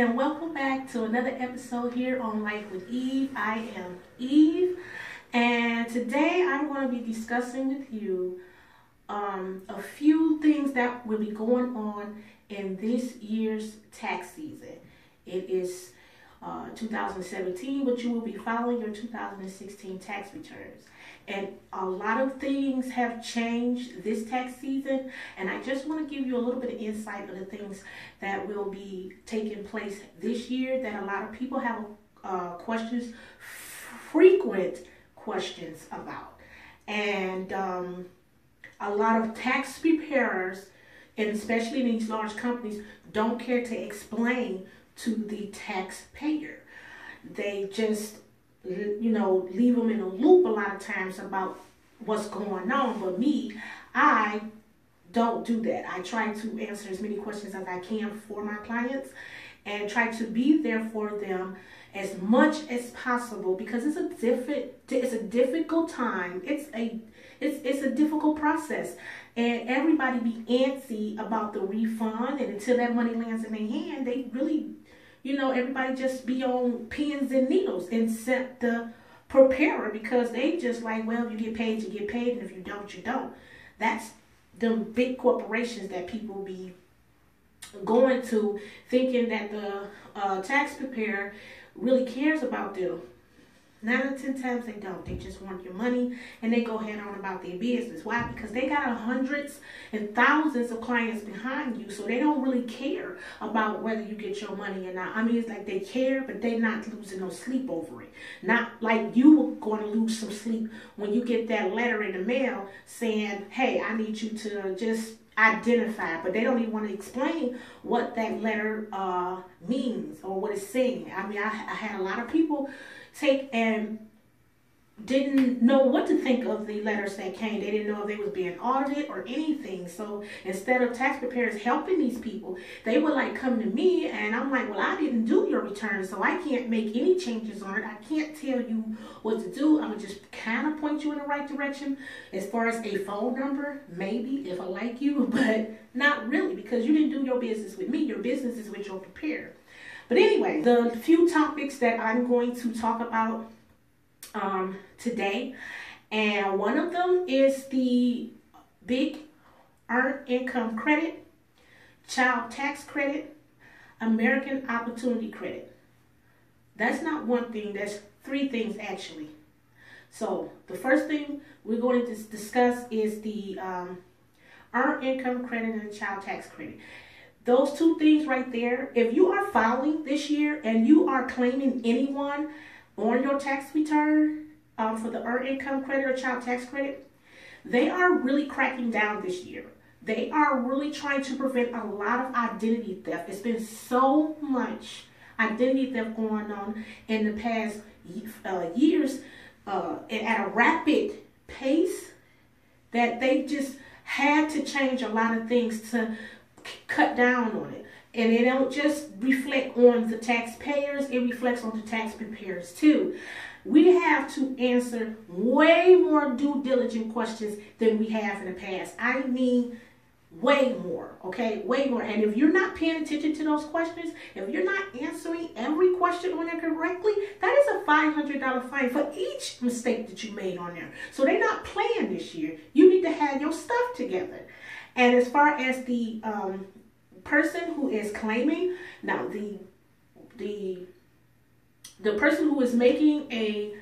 and welcome back to another episode here on Life with Eve. I am Eve, and today I'm going to be discussing with you a few things that will be going on in this year's tax season. It is 2017, but you will be filing your 2016 tax returns. And a lot of things have changed this tax season, and I just want to give you a little bit of insight of the things that will be taking place this year that a lot of people have questions, frequent questions about. And a lot of tax preparers, and especially in these large companies, don't care to explain to the taxpayer. They just leave them in a loop a lot of times about what's going on. But me, I don't do that. I try to answer as many questions as I can for my clients and try to be there for them as much as possible, because it's a difficult time. It's a difficult process, and everybody be antsy about the refund, and until that money lands in their hand, they really, everybody just be on pins and needles except the preparer, because they just like, well, if you get paid, you get paid, and if you don't, you don't. That's the big corporations that people be going to, thinking that the tax preparer really cares about them. 9 out of 10 times they don't. They just want your money, and they go head on about their business. Why? Because they got hundreds and thousands of clients behind you, so they don't really care about whether you get your money or not. I mean, it's like they care, but they're not losing no sleep over it. Not like you were going to lose some sleep when you get that letter in the mail saying, hey, I need you to just identify, but they don't even want to explain what that letter means or what it's saying. I mean, I had a lot of people take and didn't know what to think of the letters that came. They didn't know if they was being audited or anything. So instead of tax preparers helping these people, they would like come to me, and I'm like, well, I didn't do your return, so I can't make any changes on it. I can't tell you what to do. I'm gonna just kind of point you in the right direction as far as a phone number, maybe, if I like you, but not really, because you didn't do your business with me. Your business is with your preparer. But anyway, the few topics that I'm going to talk about today, and one of them is the big earned income credit, child tax credit, American Opportunity Credit. That's not one thing, that's three things actually. So the first thing we're going to discuss is the earned income credit and the child tax credit. Those two things right there, if you are filing this year and you are claiming anyone on your tax return for the earned income credit or child tax credit, they are really cracking down this year. They are really trying to prevent a lot of identity theft. It's been so much identity theft going on in the past years at a rapid pace that they just had to change a lot of things to cut down on it. And it don't just reflect on the taxpayers, it reflects on the tax preparers too. We have to answer way more due diligence questions than we have in the past. I mean, way more, okay? Way more. And if you're not paying attention to those questions, if you're not answering every question on there correctly, that is a $500 fine for each mistake that you made on there. So they're not playing this year. You need to have your stuff together. And as far as the person who is claiming, now the person who is making a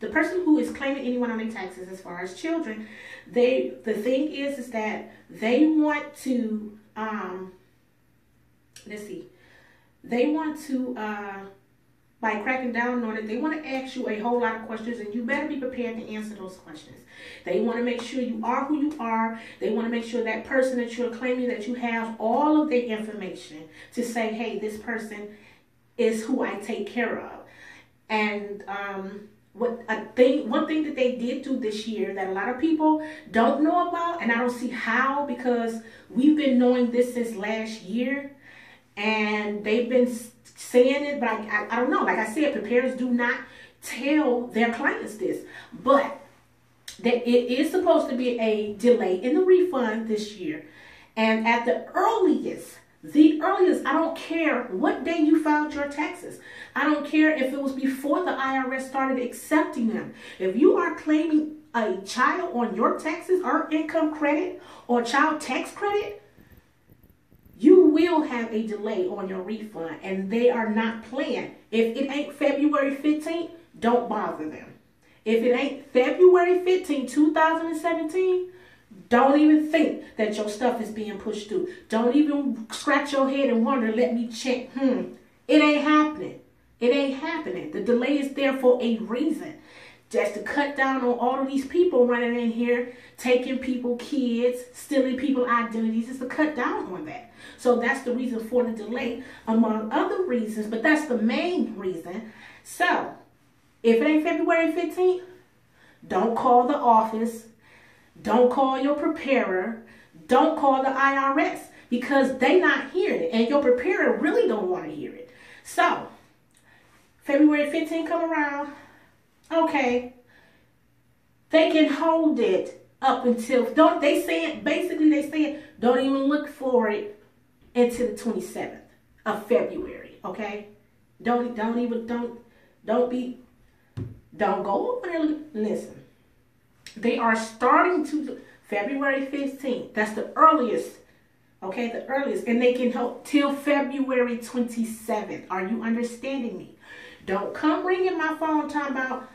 the person who is claiming anyone on their taxes, as far as children, the thing is that they want to they want to by cracking down on it, they want to ask you a whole lot of questions, and you better be prepared to answer those questions. They want to make sure you are who you are. They want to make sure that person that you're claiming, that you have all of their information to say, hey, this person is who I take care of. And one thing that they did do this year that a lot of people don't know about, and I don't see how, because we've been knowing this since last year, and they've been saying it, but I don't know. Like I said, preparers do not tell their clients this, but that it is supposed to be a delay in the refund this year, and at the earliest, The earliest, I don't care what day you filed your taxes. I don't care if it was before the IRS started accepting them. If you are claiming a child on your taxes or income credit or child tax credit, you will have a delay on your refund, and they are not playing. If it ain't February 15th, don't bother them. If it ain't February 15th, 2017, don't even think that your stuff is being pushed through. Don't even scratch your head and wonder, let me check. It ain't happening. It ain't happening. The delay is there for a reason. Just to cut down on all of these people running in here, taking people kids, stealing people identities, is to cut down on that. So that's the reason for the delay, among other reasons, but that's the main reason. So if it ain't February 15th, don't call the office. Don't call your preparer. Don't call the IRS, because they not hearing it, and your preparer really don't want to hear it. So February 15th come around, okay, they can hold it up until, they saying don't even look for it until the 27th of February, okay? Don't go over there. Listen, they are starting to February 15th. That's the earliest, okay? The earliest, and they can help till February 27th. Are you understanding me? Don't come ringing my phone talking about,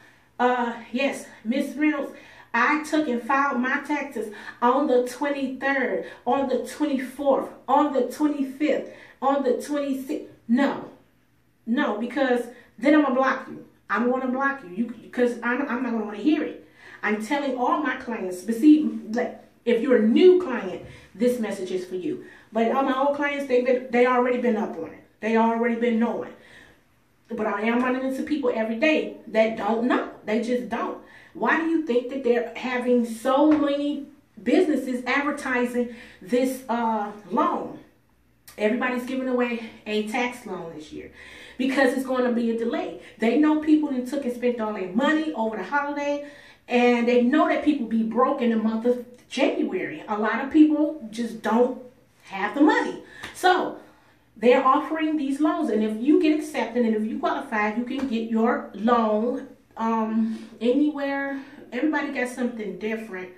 yes, Miss Reynolds, I took and filed my taxes on the 23rd, on the 24th, on the 25th, on the 26th. No, because then I'm going to block you. I'm going to block you because I'm not going to want to hear it. I'm telling all my clients, but see, like, if you're a new client, this message is for you. But all my old clients, they already been up on it. They already been knowing. But I am running into people every day that don't know. They just don't. Why do you think that they're having so many businesses advertising this loan? Everybody's giving away a tax loan this year because it's going to be a delay. They know people that took and spent all their money over the holiday, and they know that people be broke in the month of January. A lot of people just don't have the money. So they're offering these loans, and if you get accepted and if you qualify, you can get your loan anywhere. Everybody got something different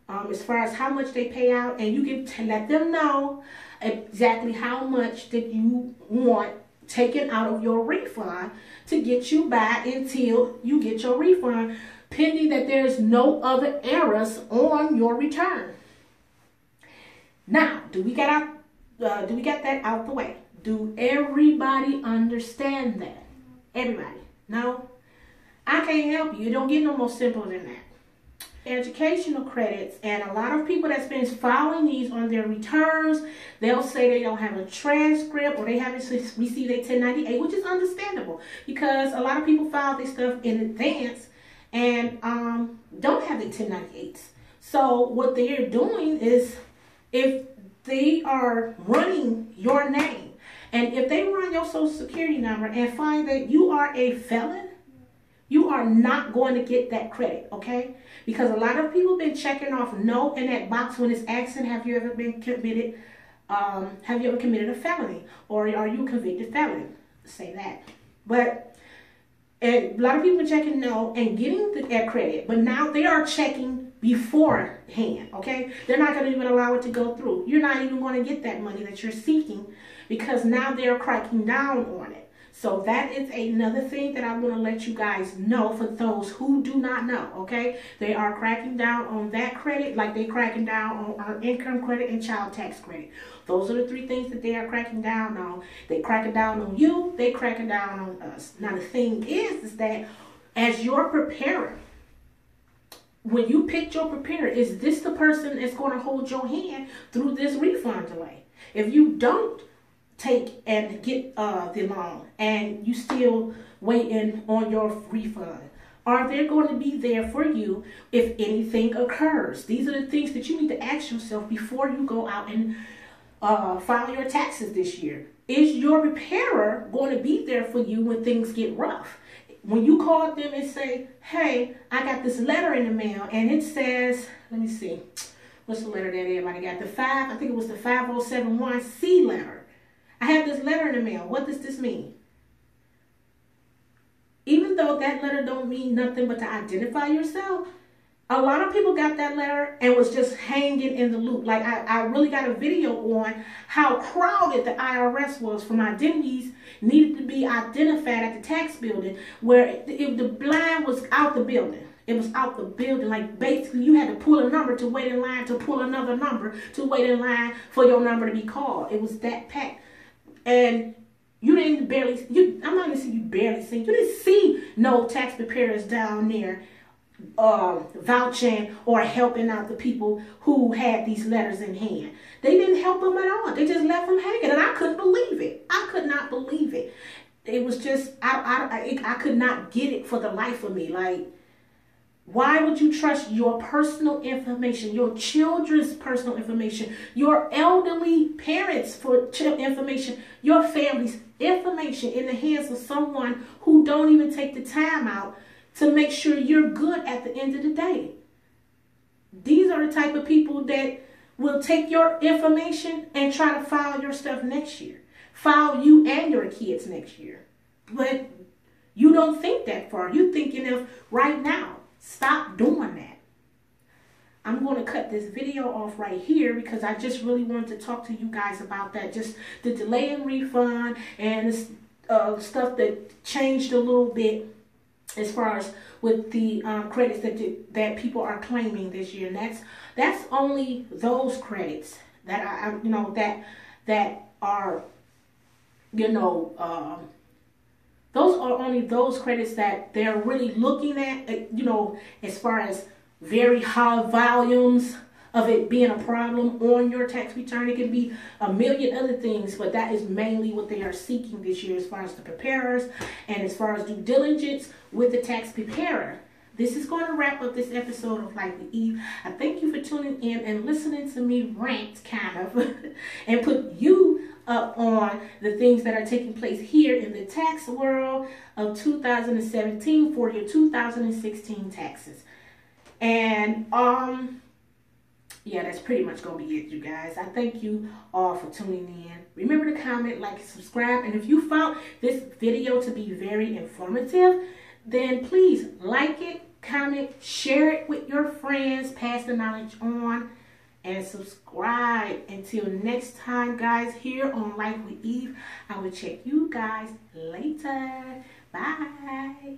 as far as how much they pay out, and you can let them know exactly how much that you want taken out of your refund to get you by until you get your refund, pending that there's no other errors on your return. Now, do we get that out the way? Do everybody understand that? Everybody? No? I can't help you. It don't get no more simple than that. Educational credits, and a lot of people that's been filing these on their returns, they'll say they don't have a transcript or they haven't received a 1098, which is understandable because a lot of people file this stuff in advance and don't have the 1098s. So what they're doing is, if they are running your name, and if they run your social security number and find that you are a felon, you are not going to get that credit, okay? Because a lot of people been checking off no in that box when it's asking, have you ever committed a felony? Or are you a convicted felon? Say that. But a lot of people are checking no and getting that credit, but now they are checking beforehand, okay? They're not going to even allow it to go through. You're not even going to get that money that you're seeking because now they're cracking down on it. So that is another thing that I want to let you guys know for those who do not know, okay? They are cracking down on that credit like they're cracking down on our income credit and child tax credit. Those are the three things that they are cracking down on. They're cracking down on you. They're cracking down on us. Now, the thing is that as your preparer, when you pick your preparer, is this the person that's going to hold your hand through this refund delay? If you don't take and get the loan and you still waiting on your refund, are they going to be there for you if anything occurs? These are the things that you need to ask yourself before you go out and file your taxes this year. Is your preparer going to be there for you when things get rough? When you call them and say, hey, I got this letter in the mail and it says, let me see, what's the letter that everybody got? I think it was the 5071C letter. I have this letter in the mail. What does this mean? Even though that letter don't mean nothing but to identify yourself, a lot of people got that letter and was just hanging in the loop. Like I really got a video on how crowded the IRS was from identities needed to be identified at the tax building, where if the blind was out the building. It was out the building. Like basically you had to pull a number to wait in line to pull another number to wait in line for your number to be called. It was that packed. And you didn't barely, I'm not going to say you barely see, you didn't see no tax preparers down there vouching or helping out the people who had these letters in hand. They didn't help them at all. They just left them hanging, and I couldn't believe it. I could not believe it. It was just, I could not get it for the life of me. Like, why would you trust your personal information, your children's personal information, your elderly parents' for information, your family's information in the hands of someone who don't even take the time out to make sure you're good at the end of the day? These are the type of people that will take your information and try to file your stuff next year. File you and your kids next year. But you don't think that far. You're thinking of right now. Stop doing that. I'm going to cut this video off right here because I just really wanted to talk to you guys about that. Just the delay in refund and stuff that changed a little bit as far as with the credits that people are claiming this year. And that's only those credits that that are those are only those credits that they're really looking at, as far as very high volumes of it being a problem on your tax return. It can be a million other things, but that is mainly what they are seeking this year as far as the preparers and as far as due diligence with the tax preparer. This is going to wrap up this episode of Life with Eve. I thank you for tuning in and listening to me rant, kind of, and put you up on the things that are taking place here in the tax world of 2017 for your 2016 taxes. And yeah, that's pretty much gonna be it, you guys. I thank you all for tuning in. Remember to comment, like, and subscribe. And if you found this video to be very informative, then please like it, comment, share it with your friends, pass the knowledge on, and subscribe. Until next time, guys, here on Life with Eve, I will check you guys later. Bye.